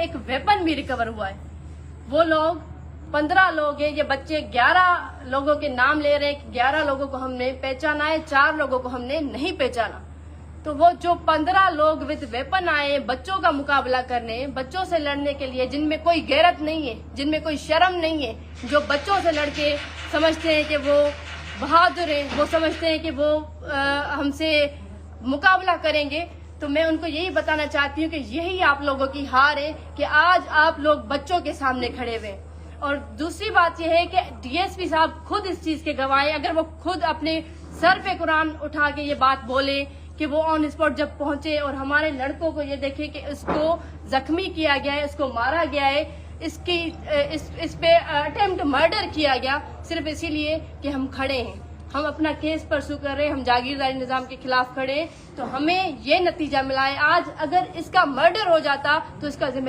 एक वेपन भी रिकवर हुआ है। वो लोग 15 लोग हैं, ये बच्चे 11 लोगों के नाम ले रहे हैं। 11 लोगों को हमने पहचाना है, 4 लोगों को हमने नहीं पहचाना। तो वो जो 15 लोग विद वेपन आए बच्चों का मुकाबला करने, बच्चों से लड़ने के लिए, जिनमें कोई गैरत नहीं है, जिनमें कोई शर्म नहीं है, जो बच्चों से लड़के समझते हैं कि वो बहादुर हैं, वो समझते हैं कि वो हमसे मुकाबला करेंगे, तो मैं उनको यही बताना चाहती हूँ कि यही आप लोगों की हार है कि आज आप लोग बच्चों के सामने खड़े हुए। और दूसरी बात यह है कि डीएसपी साहब खुद इस चीज के गवाह हैं। अगर वो खुद अपने सर पे कुरान उठा के ये बात बोले कि वो ऑन स्पॉट जब पहुंचे और हमारे लड़कों को ये देखे कि इसको जख्मी किया गया है, इसको मारा गया है, इस पे अटेम्प्ट मर्डर किया गया, सिर्फ इसीलिए कि हम खड़े हैं, हम अपना केस परसू कर रहे हैं, हम जागीरदारी निजाम के खिलाफ खड़े हैं, तो हमें ये नतीजा मिला है। आज अगर इसका मर्डर हो जाता तो इसका जिम्मेदार